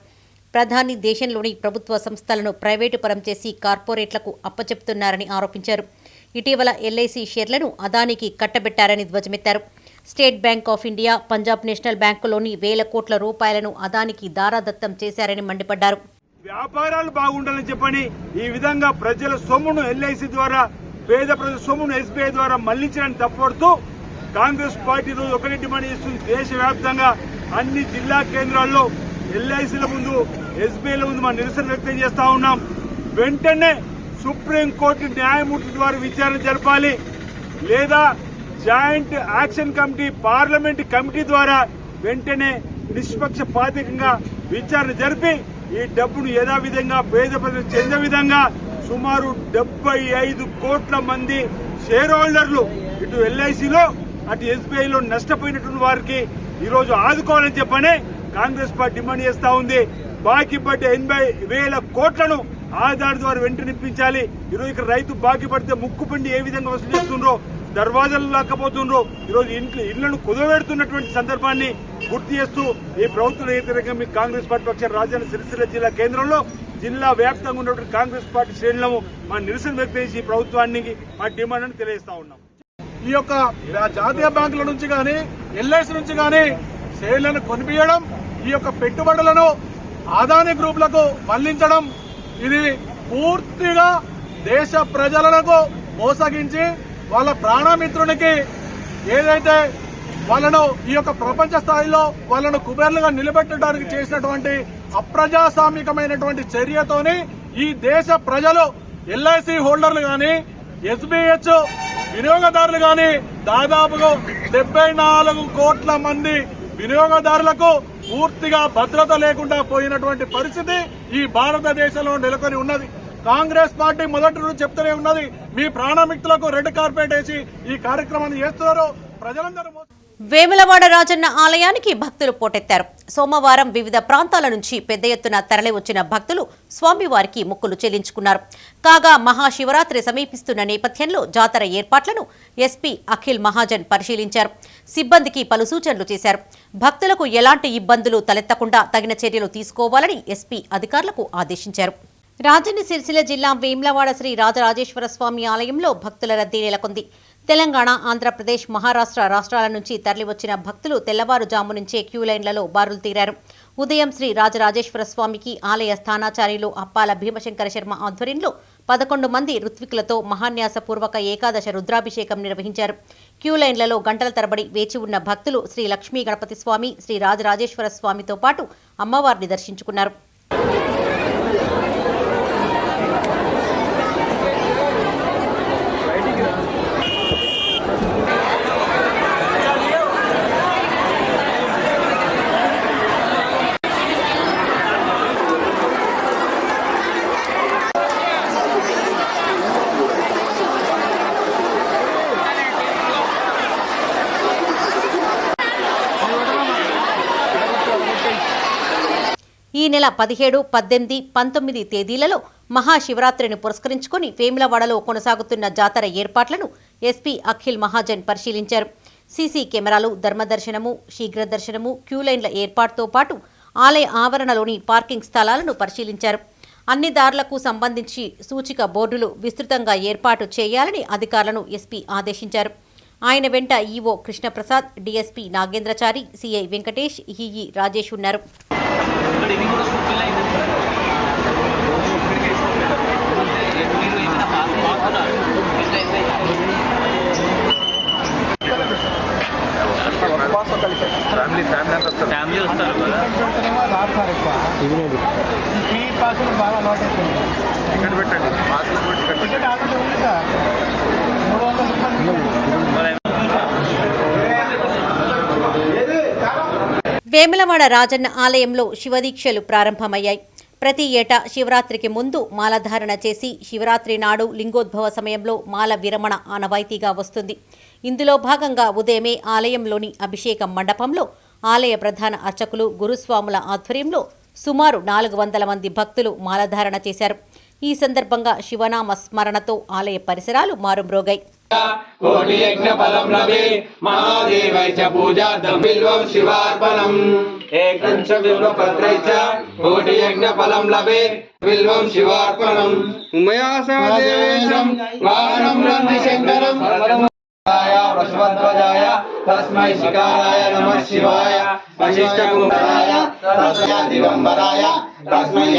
ప్రధాని దేశంలోని ప్రభుత్వ సంస్థలను ప్రైవేటు పరం చేసి కార్పొరేట్లకు అప్పచెప్తున్నారని ఆరోపించారు. ఇటీవల ఎల్ఐసి షేర్లను అదానికి కట్టబెట్టారని ధ్వజమెత్తారు. State bank of India, Punjab national బ్యాంకులోని వేల కోట్ల రూపాయలను అదానికి దారాదత్తం చేశారని మండిపడ్డారు. వ్యాపారాలు బాగుండాలని చెప్పని ఈ విధంగా ప్రజల సొమ్మును ఎల్ఐసి ద్వారా, పేద ప్రజల సొమ్మును ఎస్బీఐ ద్వారా మళ్లించడానికి తప్పడుతూ కాంగ్రెస్ పార్టీ రోజు ఒకటి డిమాండ్ చేస్తుంది. దేశవ్యాప్తంగా అన్ని జిల్లా కేంద్రాల్లో ఎల్ఐసీల ముందు, ఎస్బీఐల ముందు మనం నిరసన వ్యక్తం చేస్తా ఉన్నాం. వెంటనే సుప్రీంకోర్టు న్యాయమూర్తి ద్వారా విచారణ జరపాలి, లేదా joint action committee, parliament committee ద్వారా వెంటనే నిష్పక్షపాతంగా విచారణ జరిపి ఈ డబ్బును యథావిధంగా పేద ప్రజలకు చెందే విధంగా సుమారు 75 కోట్ల మంది షేర్ హోల్డర్లు ఇటు ఎల్ఐసిలో అటు ఎస్బీఐలో నష్టపోయినటువంటి వారికి ఈరోజు ఆదుకోవాలని చెప్పనే కాంగ్రెస్ పార్టీ డిమాండ్ చేస్తా ఉంది. బాకీ పడ్డ 80,000 కోట్లను ఆధార్ ద్వారా వెంటనే ఇప్పించాలి. ఈరోజు ఇక్కడ రైతు బాకీ పడితే ముక్కుపిండి ఏ విధంగా వసూలు చేస్తుండ్రో, దర్వాజాలు లాక్కపోతుండ్రో, ఈరోజు ఇళ్లను కుదవబెడుతున్నటువంటి సందర్భాన్ని గుర్తు చేస్తూ ఈ ప్రభుత్వ వ్యతిరేకంగా మీ కాంగ్రెస్ పార్టీ పక్షాన రాజధాని సిరిసిల్ల జిల్లా కేంద్రంలో జిల్లా వ్యాప్తంగా ఉన్నటువంటి కాంగ్రెస్ పార్టీ శ్రేణులను మా నిరసన వ్యక్తం చేసి ప్రభుత్వానికి మా డిమాండ్ తెలియజేస్తా ఉన్నాం. ఈ యొక్క జాతీయ బ్యాంకుల నుంచి కానీ ఎల్ఐసి నుంచి కానీ షేర్లను కొనిపించడం, ఈ యొక్క పెట్టుబడులను అదానీ గ్రూపులకు మళ్లించడం, ఇది పూర్తిగా దేశ ప్రజలకు మోసగించి వాళ్ళ ప్రాణమిత్రునికి ఏదైతే వాళ్ళను ఈ యొక్క ప్రపంచ స్థాయిలో వాళ్ళను కుబేర్లుగా నిలబెట్టడానికి చేసినటువంటి అప్రజాస్వామికమైనటువంటి చర్యతోని ఈ దేశ ప్రజలు, ఎల్ఐసి హోల్డర్లు కానీ, ఎస్బీహెచ్ వినియోగదారులు కానీ దాదాపుగా 74 కోట్ల మంది వినియోగదారులకు పూర్తిగా భద్రత లేకుండా పోయినటువంటి పరిస్థితి ఈ భారతదేశంలో నెలకొని ఉన్నది. కాంగ్రెస్ పార్టీ మొదటి రోజు చెప్తూనే ఉన్నది, మీ ప్రాణమిత్రులకు రెడ్ కార్పెట్ వేసి ఈ కార్యక్రమాన్ని చేస్తున్నారు. ప్రజలందరూ వేములవాడ రాజన్న ఆలయానికి భక్తులు పోటెత్తారు. సోమవారం వివిధ ప్రాంతాల నుంచి పెద్ద ఎత్తున తరలివచ్చిన భక్తులు స్వామివారికి మొక్కులు చెల్లించుకున్నారు. కాగా మహాశివరాత్రి సమీపిస్తున్న నేపథ్యంలో జాతర ఏర్పాట్లను ఎస్పీ అఖిల్ మహాజన్ పరిశీలించారు. సిబ్బందికి పలు సూచనలు చేశారు. భక్తులకు ఎలాంటి ఇబ్బందులు తలెత్తకుండా తగిన చర్యలు తీసుకోవాలని ఎస్పీ అధికారులకు ఆదేశించారు. రాజన్న సిరిసిల్ల జిల్లా వేములవాడ శ్రీ రాజరాజేశ్వర స్వామి ఆలయంలో భక్తుల రద్దీ నెలకొంది. తెలంగాణ, ఆంధ్రప్రదేశ్, మహారాష్ట్ర రాష్ట్రాల నుంచి తరలివచ్చిన భక్తులు తెల్లవారుజాము నుంచే క్యూ లైన్లలో బారులు తీరారు. ఉదయం శ్రీ రాజరాజేశ్వర స్వామికి ఆలయ స్థానాచార్యులు అప్పాల భీమశంకర శర్మ ఆధ్వర్యంలో 11 మంది ఋత్వికులతో మహాన్యాసపూర్వక ఏకాదశ రుద్రాభిషేకం నిర్వహించారు. క్యూ లైన్లలో గంటల తరబడి వేచి ఉన్న భక్తులు శ్రీ లక్ష్మీ గణపతి స్వామి, శ్రీ రాజరాజేశ్వర స్వామితో పాటు అమ్మవారిని దర్శించుకున్నారు. ఈ నెల 17, 18, 19 తేదీలలో మహాశివరాత్రిని పురస్కరించుకుని వేములవాడలో కొనసాగుతున్న జాతర ఏర్పాట్లను ఎస్పీ అఖిల్ మహాజన్ పరిశీలించారు. సీసీ కెమెరాలు, ధర్మదర్శనము, శీఘ్ర దర్శనము, క్యూలైన్ల ఏర్పాటుతో పాటు ఆలయ ఆవరణలోని పార్కింగ్ స్థలాలను పరిశీలించారు. అన్ని దారులకు సంబంధించి సూచిక బోర్డులు విస్తృతంగా ఏర్పాటు చేయాలని అధికారులను ఎస్పీ ఆదేశించారు. ఆయన వెంట EO Krishnaprasad, DSP Nagendrachari, CI Venkatesh, EE Rajesh ఉన్నారు. వేములవాడ రాజన్న ఆలయంలో శివదీక్షలు ప్రారంభమయ్యాయి. ప్రతి ఏటా శివరాత్రికి ముందు మాలధారణ చేసి శివరాత్రి నాడు లింగోద్భవ సమయంలో మాల విరమణ ఆనవాయితీగా వస్తుంది. ఇందులో భాగంగా ఉదయమే ఆలయంలోని అభిషేక మండపంలో ఆలయ ప్రధాన అర్చకులు గురుస్వాముల ఆధ్వర్యంలో సుమారు 400 మంది భక్తులు మాలధారణ చేశారు. ఈ సందర్భంగా శివనామ స్మరణతో ఆలయ పరిసరాలు మారుమ్రోగాయి. కోటి యజ్ఞ ఫలం లభే మహాదేవై చ పూజార్థం బిల్వం శివార్పణం ఏకం చ బిల్వపత్రై చ కోటి యజ్ఞ ఫలం లభే బిల్వం శివార్పణం ఉమయా సదేశం వారం నంది శంకరం వృషభధ్వజాయ తస్మై శిఖారాయ నమః శివాయ వశిష్ఠ కుంభరాయ తస్మై దిగంబరాయ తస్మై.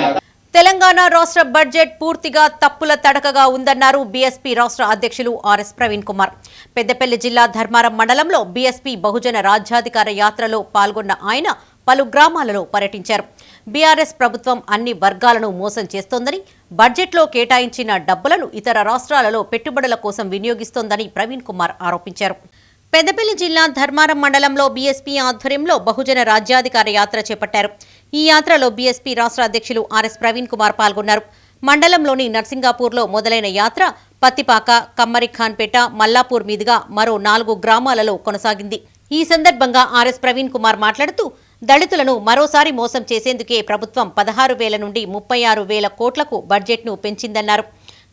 తెలంగాణ రాష్ట్ర బడ్జెట్ పూర్తిగా తప్పుల తడకగా ఉందన్నారు బీఎస్పీ రాష్ట్ర అధ్యక్షులు ఆర్ఎస్ ప్రవీణ్ కుమార్. పెద్దపల్లి జిల్లా ధర్మారం మండలంలో బీఎస్పీ బహుజన రాజ్యాధికార యాత్రలో పాల్గొన్న ఆయన పలు గ్రామాలలో పర్యటించారు. బీఆర్ఎస్ ప్రభుత్వం అన్ని వర్గాలను మోసం చేస్తోందని, బడ్జెట్లో కేటాయించిన డబ్బులను ఇతర రాష్ట్రాలలో పెట్టుబడుల కోసం వినియోగిస్తోందని ప్రవీణ్ కుమార్ ఆరోపించారు. పెద్దపల్లి జిల్లా ధర్మారం మండలంలో బీఎస్పీ ఆధ్వర్యంలో బహుజన రాజ్యాధికార యాత్ర చేపట్టారు. ఈ యాత్రలో బీఎస్పీ రాష్ట్ర అధ్యక్షులు ఆర్ఎస్ ప్రవీణ్ కుమార్ పాల్గొన్నారు. మండలంలోని నర్సింగాపూర్లో మొదలైన యాత్ర పత్తిపాక, కమ్మరిఖాన్పేట, మల్లాపూర్ మీదుగా మరో 4 గ్రామాలలో కొనసాగింది. ఈ సందర్భంగా ఆర్ఎస్ ప్రవీణ్ కుమార్ మాట్లాడుతూ దళితులను మరోసారి మోసం చేసేందుకే ప్రభుత్వం 16,000 నుండి 36,000 కోట్లకు బడ్జెట్ను పెంచిందన్నారు.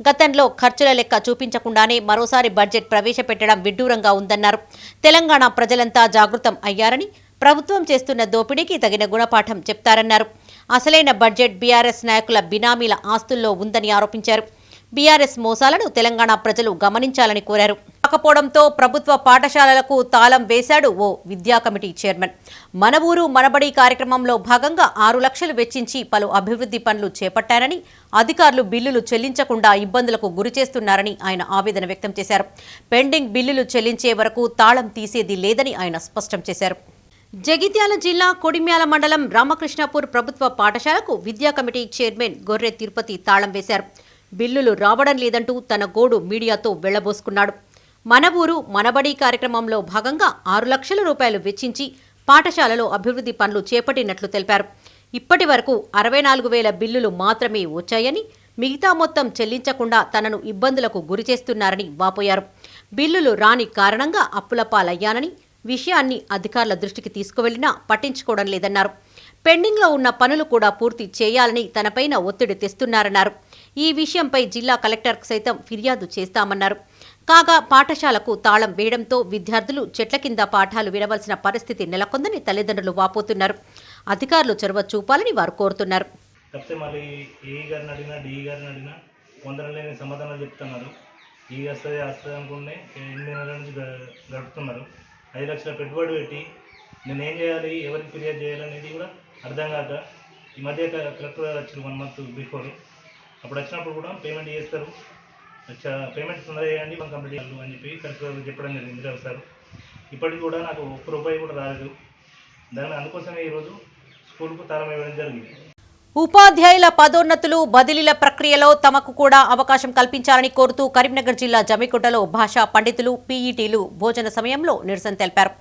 గతంలో ఖర్చుల లెక్క చూపించకుండానే మరోసారి బడ్జెట్ ప్రవేశపెట్టడం విడ్డూరంగా ఉందన్నారు. తెలంగాణ ప్రజలంతా జాగృతం అయ్యారని, ప్రభుత్వం చేస్తున్న దోపిడీకి తగిన గుణపాఠం చెప్తారన్నారు. అసలైన బడ్జెట్ బీఆర్ఎస్ నాయకుల బినామీల ఆస్తుల్లో ఉందని ఆరోపించారు. బీఆర్ఎస్ మోసాలను తెలంగాణ ప్రజలు గమనించాలని కోరారు. కాకపోవడంతో ప్రభుత్వ పాఠశాలలకు తాళం వేశాడు ఓ విద్యా కమిటీ చైర్మన్. మన ఊరు మనబడి కార్యక్రమంలో భాగంగా 6 లక్షలు వెచ్చించి పలు అభివృద్ధి పనులు చేపట్టారని, అధికారులు బిల్లులు చెల్లించకుండా ఇబ్బందులకు గురిచేస్తున్నారని ఆయన ఆవేదన వ్యక్తం చేశారు. పెండింగ్ బిల్లులు చెల్లించే వరకు తాళం తీసేది లేదని ఆయన స్పష్టం చేశారు. జగిత్యాల జిల్లా కొడిమ్యాల మండలం రామకృష్ణాపూర్ ప్రభుత్వ పాఠశాలకు విద్యా కమిటీ చైర్మన్ గొర్రె తిరుపతి తాళం వేశారు. బిల్లులు రావడం లేదంటూ తన గోడు మీడియాతో వెళ్లబోసుకున్నాడు. మన ఊరు మనబడి కార్యక్రమంలో భాగంగా 6 లక్షల రూపాయలు వెచ్చించి పాఠశాలలో అభివృద్ధి పనులు చేపట్టినట్లు తెలిపారు. ఇప్పటి వరకు 64,000 బిల్లులు మాత్రమే వచ్చాయని, మిగతా మొత్తం చెల్లించకుండా తనను ఇబ్బందులకు గురిచేస్తున్నారని వాపోయారు. బిల్లులు రాని కారణంగా అప్పుల పాలయ్యానని, విషయాన్ని అధికారుల దృష్టికి తీసుకువెళ్లినా పట్టించుకోవడం లేదన్నారు. పెండింగ్లో ఉన్న పనులు కూడా పూర్తి చేయాలని తనపైన ఒత్తిడి తెస్తున్నారన్నారు. ఈ విషయంపై జిల్లా కలెక్టర్కు సైతం ఫిర్యాదు చేస్తామన్నారు. కాగా పాఠశాలకు తాళం వేయడంతో విద్యార్థులు చెట్ల కింద పాఠాలు వినవలసిన పరిస్థితి నెలకొందని తల్లిదండ్రులు వాపోతున్నారు. అధికారులు చొరవ చూపాలని వారు కోరుతున్నారు. మళ్ళీ ఏ గారిని అడిగినా డిఈ గారిని అడిగినా పొందలేని సమాధానాలు చెప్తున్నారు. ఈ వస్తుంది అనుకుంటే 8 నెలల నుంచి గడుపుతున్నారు. 5 లక్షల పెట్టుబడి పెట్టి నేనేం చేయాలి, ఎవరికి ఫిర్యాదు చేయాలనేది కూడా అర్థం కాక ఈ మధ్య కలెక్టర్ వచ్చారు 1 మంత్ బిఫోర్. అప్పుడు వచ్చినప్పుడు కూడా పేమెంట్ చేస్తారు, పేమెంట్ తొందరగా చేయండి, మనం కంప్లీట్ చేయాలి అని చెప్పి కలెక్టర్ చెప్పడం జరిగింది సార్. ఇప్పటికి కూడా నాకు ₹1 కూడా రాలేదు. అందుకోసమే ఈరోజు స్కూల్కు తాళం వేయడం జరిగింది. ఉపాధ్యాయుల పదోన్నతులు, బదిలీల ప్రక్రియలో తమకు కూడా అవకాశం కల్పించాలని కోరుతూ కరీంనగర్ జిల్లా జమ్మికుంటలో భాషా పండితులు, పీఈటీలు భోజన సమయంలో నిరసన తెలిపారు.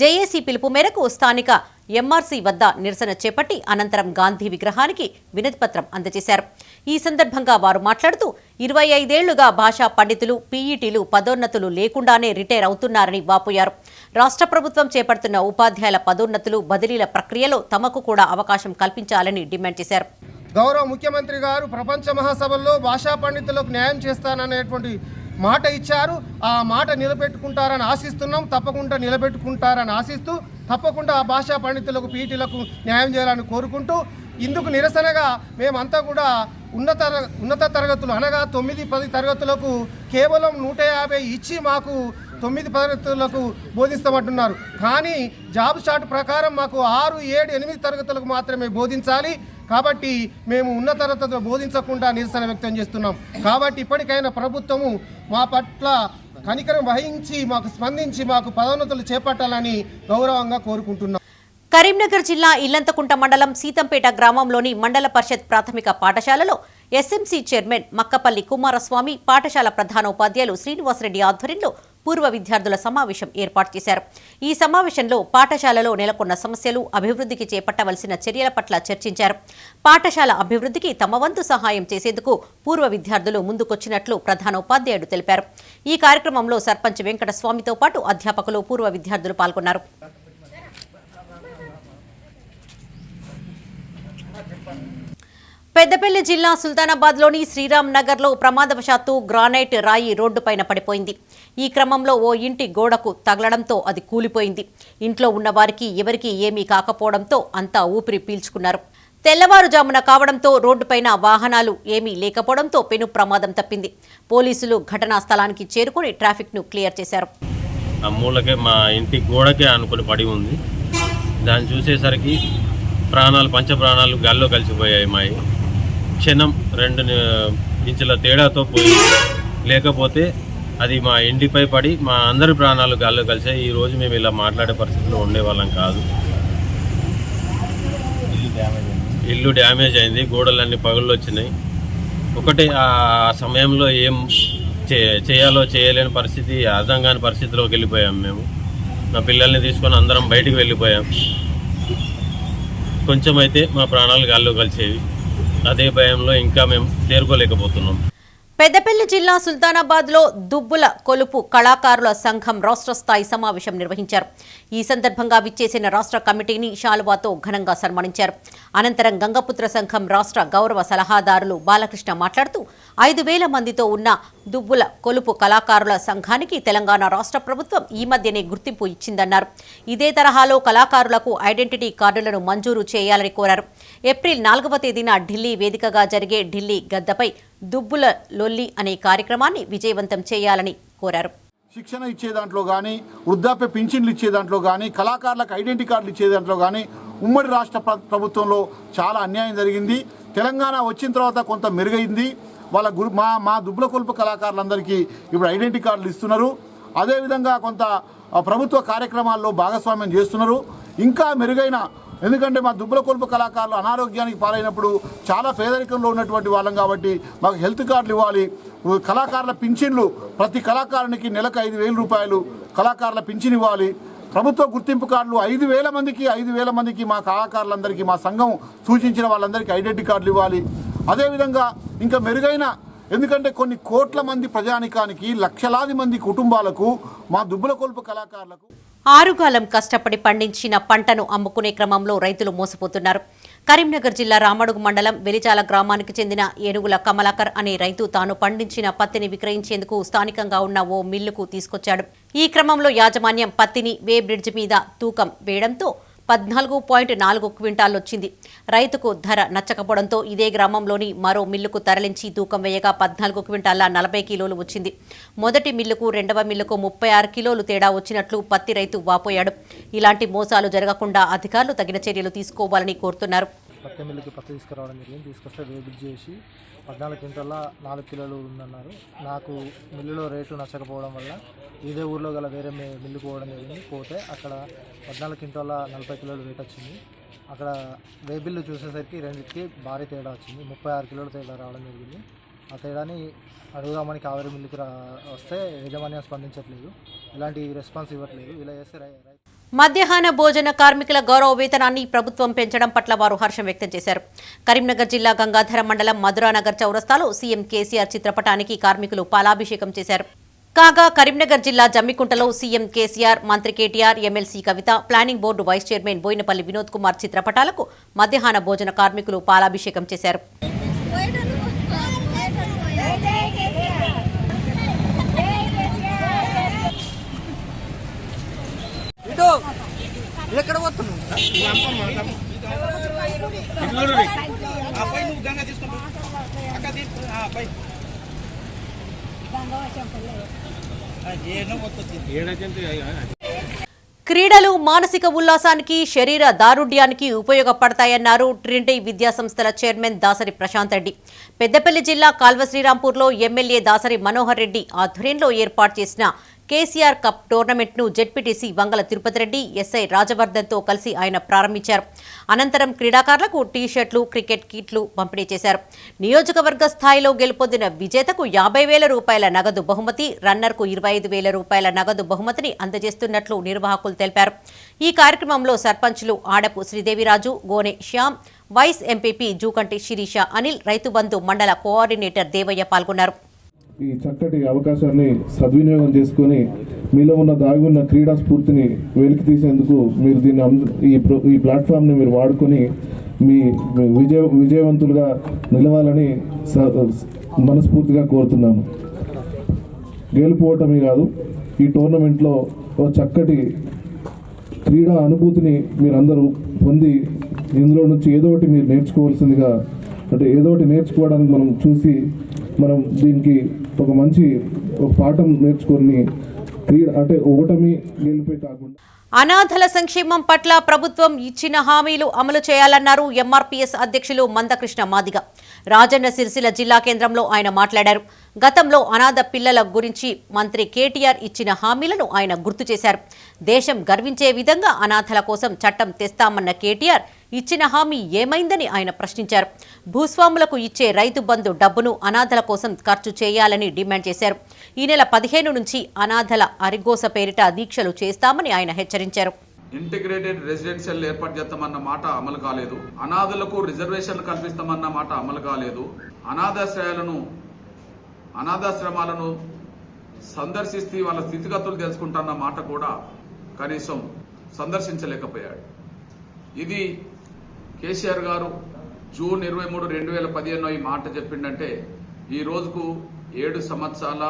జేఏసీ పిలుపు మేరకు స్థానిక ఎంఆర్సీ వద్ద నిరసన చేపట్టి అనంతరం గాంధీ విగ్రహానికి వినతిపత్రం అందజేశారు. ఈ సందర్భంగా వారు మాట్లాడుతూ 25 ఏళ్లుగా భాషా పండితులు, పీఈటీలు పదోన్నతులు లేకుండానే రిటైర్ అవుతున్నారని వాపోయారు. రాష్ట్ర ప్రభుత్వం చేపడుతున్న ఉపాధ్యాయుల పదోన్నతులు, బదిలీల ప్రక్రియలో తమకు కూడా అవకాశం కల్పించాలని డిమాండ్ చేశారు. గౌరవ ముఖ్యమంత్రి గారు ప్రపంచ మహాసభల్లో భాషా పండితులకు న్యాయం చేస్తాననేటువంటి మాట ఇచ్చారు. ఆ మాట నిలబెట్టుకుంటారని ఆశిస్తున్నాం. తప్పకుండా నిలబెట్టుకుంటారని ఆశిస్తూ తప్పకుండా ఆ భాషా పండితులకు, పీటీలకు న్యాయం చేయాలని కోరుకుంటూ ఇందుకు నిరసనగా మేమంతా కూడా ఉన్నత తరగతులు అనగా 9-10 తరగతులకు కేవలం 150 ఇచ్చి మాకు 9 తరగతులకు బోధిస్తామంటున్నారు. కానీ జాబ్ చార్ట్ ప్రకారం మాకు 6, 7, 8 తరగతులకు మాత్రమే బోధించాలి. కాబట్టి మేము ఉన్నత తరగతులు బోధించకుండా నిరసన వ్యక్తం చేస్తున్నాం. కాబట్టి ఇప్పటికైనా ప్రభుత్వము మా పట్ల కనికరం వహించి మాకు స్పందించి మాకు పదోన్నతులు చేపట్టాలని గౌరవంగా కోరుకుంటున్నాం. కరీంనగర్ జిల్లా ఇల్లంతకుంట మండలం సీతంపేట గ్రామంలోని మండల పరిషత్ ప్రాథమిక పాఠశాలలో ఎస్ఎంసీ చైర్మన్ మక్కపల్లి కుమారస్వామి, పాఠశాల ప్రధానోపాధ్యాయులు శ్రీనివాసరెడ్డి ఆధ్వర్యంలో పూర్వ విద్యార్థుల సమావేశం ఏర్పాటు చేశారు. ఈ సమావేశంలో పాఠశాలలో నెలకొన్న సమస్యలు, అభివృద్ధికి చేపట్టవలసిన చర్యల పట్ల చర్చించారు. పాఠశాల అభివృద్ధికి తమ వంతు సహాయం చేసేందుకు పూర్వ విద్యార్థులు ముందుకొచ్చినట్లు ప్రధానోపాధ్యాయుడు తెలిపారు. ఈ కార్యక్రమంలో సర్పంచ్ వెంకటస్వామితో పాటు అధ్యాపకులు, పూర్వ విద్యార్థులు పాల్గొన్నారు. పెద్దపల్లి జిల్లా సుల్తానాబాద్లోని శ్రీరామ్ నగర్లో ప్రమాదవశాత్తు గ్రానైట్ రాయి రోడ్డుపైన పడిపోయింది. ఈ క్రమంలో ఓ ఇంటి గోడకు తగలడంతో అది కూలిపోయింది. ఇంట్లో ఉన్న వారికి ఎవరికీ ఏమీ కాకపోవడంతో అంతా ఊపిరి పీల్చుకున్నారు. తెల్లవారుజామున కావడంతో రోడ్డుపైన వాహనాలు ఏమీ లేకపోవడంతో పెను ప్రమాదం తప్పింది. పోలీసులు ఘటనా స్థలానికి చేరుకుని ట్రాఫిక్ను క్లియర్ చేశారు. ఆ మూలకే మా ఇంటి గోడకే అనుకుని పడి ఉంది. దాన్ని చూసేసరికి పంచప్రాణాలు గాల్లో కలిసిపోయాయి. మా క్షణం 2 ఇంచుల తేడాతో పోయి, లేకపోతే అది మా ఇంటిపై పడి మా అందరి ప్రాణాలు గాల్లో కలిసాయి. ఈరోజు మేము ఇలా మాట్లాడే పరిస్థితిలో ఉండేవాళ్ళం కాదు. ఇల్లు డ్యామేజ్ అయింది, గోడలన్నీ పగుళ్ళు వచ్చినాయి. ఒకటే ఆ సమయంలో ఏం చేయాలో చేయలేని పరిస్థితి, అర్థం కాని పరిస్థితిలోకి వెళ్ళిపోయాం. మేము నా పిల్లల్ని తీసుకొని అందరం బయటికి వెళ్ళిపోయాం. కొంచెం అయితే మా ప్రాణాలు గాల్లో కలిసేవి. అదే భయంలో ఇంకా మేము తేరుకోలేకపోతున్నాం. పెద్దపల్లి జిల్లా సుల్తానాబాద్లో దుబ్బుల కొలుపు కళాకారుల సంఘం రాష్ట్ర స్థాయి సమావేశం నిర్వహించారు. ఈ సందర్భంగా విచ్చేసిన రాష్ట్ర కమిటీని శాలువాతో ఘనంగా సన్మానించారు. అనంతరం గంగపుత్ర సంఘం రాష్ట్ర గౌరవ సలహాదారులు బాలకృష్ణ మాట్లాడుతూ 5,000 మందితో ఉన్న దుబ్బుల కొలుపు కళాకారుల సంఘానికి తెలంగాణ రాష్ట్ర ప్రభుత్వం ఈ మధ్యనే గుర్తింపు ఇచ్చిందన్నారు. ఇదే తరహాలో కళాకారులకు ఐడెంటిటీ కార్డులను మంజూరు చేయాలని కోరారు. ఏప్రిల్ 4వ తేదీన ఢిల్లీ వేదికగా జరిగే ఢిల్లీ గద్దపై దుబ్బుల లొల్లి అనే కార్యక్రమాన్ని విజయవంతం చేయాలని కోరారు. శిక్షణ ఇచ్చే దాంట్లో కానీ, వృద్ధాప్య పింఛన్లు ఇచ్చే దాంట్లో కానీ, కళాకారులకు ఐడెంటిటీ కార్డులు ఇచ్చే దాంట్లో కానీ ఉమ్మడి రాష్ట్ర ప్రభుత్వంలో చాలా అన్యాయం జరిగింది. తెలంగాణ వచ్చిన తర్వాత కొంత మెరుగైంది. వాళ్ళ మా దుబ్బుల కొలుపు కళాకారులందరికీ ఇప్పుడు ఐడెంటిటీ కార్డులు ఇస్తున్నారు. అదేవిధంగా కొంత ప్రభుత్వ కార్యక్రమాల్లో భాగస్వామ్యం చేస్తున్నారు. ఇంకా మెరుగైన, ఎందుకంటే మా దుబ్బుల కొలుపు కళాకారులు అనారోగ్యానికి పాలైనప్పుడు చాలా పేదరికంలో ఉన్నటువంటి వాళ్ళం కాబట్టి మాకు హెల్త్ కార్డులు ఇవ్వాలి. కళాకారుల పింఛన్లు ప్రతి కళాకారునికి నెలకు 5,000 రూపాయలు కళాకారుల పింఛన్ ఇవ్వాలి. ప్రభుత్వ గుర్తింపు కార్డులు 5,000 మందికి మా కళాకారులందరికీ, మా సంఘం సూచించిన వాళ్ళందరికీ ఐడెంటిటీ కార్డులు ఇవ్వాలి. అదేవిధంగా ఇంకా మెరుగైన, ఎందుకంటే కొన్ని కోట్ల మంది ప్రజానికానికి, లక్షలాది మంది కుటుంబాలకు మా దుబ్బుల కొలుపు కళాకారులకు ఆరుగాలం కష్టపడి పండించిన పంటను అమ్ముకునే క్రమంలో రైతులు మోసపోతున్నారు. కరీంనగర్ జిల్లా రామడుగు మండలం వెలిచాల గ్రామానికి చెందిన ఏనుగుల కమలాకర్ అనే రైతు తాను పండించిన పత్తిని విక్రయించేందుకు స్థానికంగా ఉన్న ఓ మిల్లుకు తీసుకొచ్చాడు. ఈ క్రమంలో యాజమాన్యం పత్తిని వే బ్రిడ్జ్ మీద తూకం వేయడంతో 14.4 క్వింటాలొచ్చింది. రైతుకు ధర నచ్చకపోవడంతో ఇదే గ్రామంలోని మరో మిల్లుకు తరలించి తూకం వేయగా 14 క్వింటాల 40 కిలోలు వచ్చింది. మొదటి మిల్లుకు, రెండవ మిల్లుకు 36 కిలోలు తేడా వచ్చినట్లు పత్తి రైతు వాపోయాడు. ఇలాంటి మోసాలు జరగకుండా అధికారులు తగిన చర్యలు తీసుకోవాలని కోరుతున్నారు. పత్తి మిల్లుకి పత్తి తీసుకురావడం జరిగింది. తీసుకొస్తే వేబిల్ చేసి 14 క్వింటాల 4 కిలోలు ఉందన్నారు. నాకు మిల్లులో రేటు నచ్చకపోవడం వల్ల ఇదే ఊర్లో గల వేరే మిల్లుకు పోవడం జరిగింది. పోతే అక్కడ 14 క్వింటాల 40 కిలోలు రేట్ వచ్చింది. అక్కడ వేబిల్లు చూసేసరికి రెండింటికి భారీ తేడా వచ్చింది. 36 కిలోల తేడా రావడం జరిగింది. ఆ తేడాని అడుగుదామని కావేరి మిల్లుకి వస్తే యాజమాన్యం స్పందించట్లేదు, ఎలాంటి రెస్పాన్స్ ఇవ్వట్లేదు. ఇలా చేస్తే మధ్యాహ్న భోజన కార్మికుల గౌరవ వేతనాన్ని ప్రభుత్వం పెంచడం పట్ల వారు హర్షం వ్యక్తం చేశారు. కరీంనగర్ జిల్లా గంగాధర మండలం మధురానగర్ చౌరస్తాలో సీఎం కేసీఆర్ చిత్రపటానికి కార్మికులు పాలాభిషేకం చేశారు. కాగా కరీంనగర్ జిల్లా జమ్మికుంటలో సీఎం కేసీఆర్, మంత్రి KTR, MLC Kavitha, planning board vice chairman Boinapalli Vinod Kumar చిత్రపటాలకు మధ్యాహ్న భోజన కార్మికులు పాలాభిషేకం చేశారు. ఎక్కడ పోతున్నావు? క్రీడలు మానసిక ఉల్లాసానికి శరీర దారుఢ్యానికి ఉపయోగపడతాయన్నారు ట్రినిటీ విద్యాసంస్థల చైర్మన్ దాసరి ప్రశాంత్ రెడ్డి. పెద్దపల్లి జిల్లా కాల్వ శ్రీరాంపూర్లో ఎమ్మెల్యే దాసరి మనోహర్ రెడ్డి ఆధ్వర్యంలో ఏర్పాటు చేసిన కేసీఆర్ కప్ టోర్నమెంట్ను జెడ్పీటీసీ వంగల తిరుపతి రెడ్డి, ఎస్ఐ రాజవర్ధన్తో కలిసి ఆయన ప్రారంభించారు. అనంతరం క్రీడాకారులకు టీ-షర్ట్లు, క్రికెట్ కిట్లు పంపిణీ చేశారు. నియోజకవర్గ స్థాయిలో గెలుపొందిన విజేతకు 50,000 రూపాయల నగదు బహుమతి, రన్నర్కు 25,000 రూపాయల నగదు బహుమతిని అందజేస్తున్నట్లు నిర్వాహకులు తెలిపారు. ఈ కార్యక్రమంలో సర్పంచ్లు ఆడపు శ్రీదేవిరాజు, గోనె శ్యామ్, వైస్ ఎంపీపీ జూకంటి శిరీష అనిల్, రైతు బంధు మండల కోఆర్డినేటర్ దేవయ్య పాల్గొన్నారు. ఈ చక్కటి అవకాశాన్ని సద్వినియోగం చేసుకుని మీలో ఉన్న దాగి ఉన్న క్రీడా స్ఫూర్తిని వెలికి తీసేందుకు మీరు దీన్ని ఈ ప్లాట్ఫామ్ని మీరు వాడుకొని మీ విజయవంతులుగా నిలవాలని మనస్ఫూర్తిగా కోరుతున్నాను. గెలుపోవటమే కాదు, ఈ టోర్నమెంట్లో ఒక చక్కటి క్రీడా అనుభూతిని మీరందరూ పొంది ఇందులో నుంచి ఏదో ఒకటి మీరు నేర్చుకోవాల్సిందిగా, అంటే ఏదో ఒకటి నేర్చుకోవడానికి మనం చూసి మనం దీనికి ఒక మంచి పాఠం నేర్చుకొని క్రీడ అంటే ఓటమి గెలిపే కాకుండా అనాథల సంక్షేమం పట్ల ప్రభుత్వం ఇచ్చిన హామీలు అమలు చేయాలన్నారు ఎంఆర్పీఎస్ అధ్యక్షులు మందకృష్ణ మాదిగ. రాజన్న సిరిసిల్ల జిల్లా కేంద్రంలో ఆయన మాట్లాడారు. గతంలో అనాథ పిల్లల గురించి మంత్రి కేటీఆర్ ఇచ్చిన హామీలను ఆయన గుర్తు చేశారు. దేశం గర్వించే విధంగా అనాథల కోసం చట్టం తెస్తామన్న కేటీఆర్ ఇచ్చిన హామీ ఏమైందని ఆయన ప్రశ్నించారు. భూస్వాములకు ఇచ్చే రైతు బంధు డబ్బును అనాథల కోసం ఖర్చు చేయాలని డిమాండ్ చేశారు. ఈ నెల 15 నుంచి అనాథల అరిగోస పేరిట దీక్షలు చేస్తామని ఆయన హెచ్చరించారు. ఇంటిగ్రేటెడ్ రెసిడెన్షియల్ ఏర్పాటు చేస్తామన్న మాట అమలు కాలేదు. అనాథలకు రిజర్వేషన్లు కల్పిస్తామన్న మాట అమలు కాలేదు. అనాథాశ్రమాలను సందర్శిస్తే వాళ్ళ స్థితిగతులు తెలుసుకుంటున్న మాట కూడా కనీసం సందర్శించలేకపోయాడు. ఇది కేసీఆర్ గారు జూన్ 23, 2015 ఈ మాట చెప్పిండంటే ఈ రోజుకు 7 సంవత్సరాల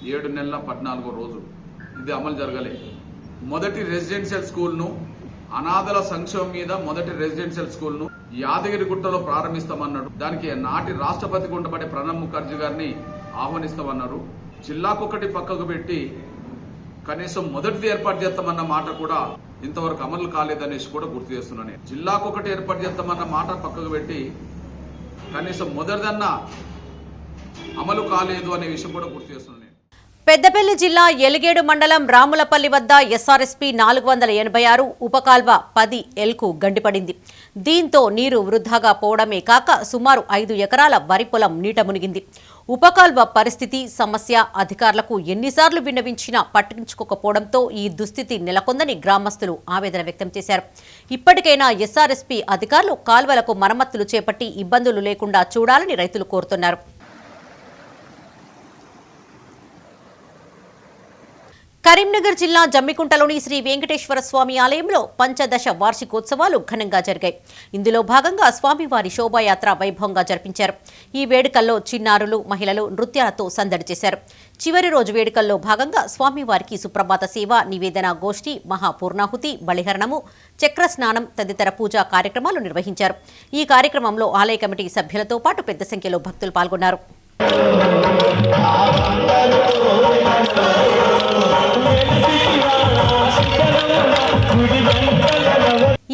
7 నెలల 14 రోజులు ఇది అమలు జరగలేదు. మొదటి రెసిడెన్షియల్ స్కూల్ను అనాథల సంక్షేమం మీద మొదటి రెసిడెన్షియల్ స్కూల్ను యాదగిరిగుట్టలో ప్రారంభిస్తామన్నాడు. దానికి నాటి రాష్ట్రపతిగా ఉండబడే ప్రణబ్ ముఖర్జీ గారిని ఆహ్వానిస్తామన్నారు. జిల్లాకొకటి పక్కకు పెట్టి కనీసం మొదటిది ఏర్పాటు చేస్తామన్న మాట కూడా ఇంతవరకు అమలు కాలేదనేసి కూడా గుర్తు చేస్తున్నాను. జిల్లాకొకటి ఏర్పాటు చేస్తామన్న మాట పక్కకు పెట్టి కనీసం మొదటిదన్నా అమలు కాలేదు అనే విషయం కూడా గుర్తు చేస్తున్నాను. పెద్దపల్లి జిల్లా ఎలిగేడు మండలం రాములపల్లి వద్ద ఎస్ఆర్ఎస్పీ 486 ఉపకాల్వ 10Lకు గండిపడింది. దీంతో నీరు వృధాగా పోవడమే కాక సుమారు 5 ఎకరాల వరి పొలం నీట మునిగింది. ఉపకాల్వ పరిస్థితి సమస్య అధికారులకు ఎన్నిసార్లు విన్నవించినా పట్టించుకోకపోవడంతో ఈ దుస్థితి నెలకొందని గ్రామస్తులు ఆవేదన వ్యక్తం చేశారు. ఇప్పటికైనా ఎస్ఆర్ఎస్పీ అధికారులు కాల్వలకు మరమ్మతులు చేపట్టి ఇబ్బందులు లేకుండా చూడాలని రైతులు కోరుతున్నారు. కరీంనగర్ జిల్లా జమ్మికుంటలోని శ్రీ వెంకటేశ్వర స్వామి ఆలయంలో పంచదశ వార్షికోత్సవాలు ఘనంగా జరిగాయి. ఇందులో భాగంగా స్వామివారి శోభాయాత్ర వైభవంగా జరిపించారు. ఈ వేడుకల్లో చిన్నారులు, మహిళలు నృత్యాలతో సందడి చేశారు. చివరి రోజు వేడుకల్లో భాగంగా స్వామివారికి సుప్రభాత సేవ, నివేదన గోష్ఠి, మహాపూర్ణాహుతి, బలిహరణము, చక్ర స్నానం తదితర పూజా కార్యక్రమాలు నిర్వహించారు. ఈ కార్యక్రమంలో ఆలయ కమిటీ సభ్యులతో పాటు పెద్ద సంఖ్యలో భక్తులు పాల్గొన్నారు.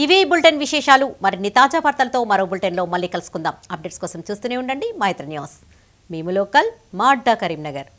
ఇవే బులెటిన్ విశేషాలు. మరిన్ని తాజా వార్తలతో మరో బులెటిన్లో మళ్ళీ కలుసుకుందాం. అప్డేట్స్ కోసం చూస్తూనే ఉండండి మైత్రి న్యూస్. మేము లోకల్, మా అడ్డా కరీంనగర్.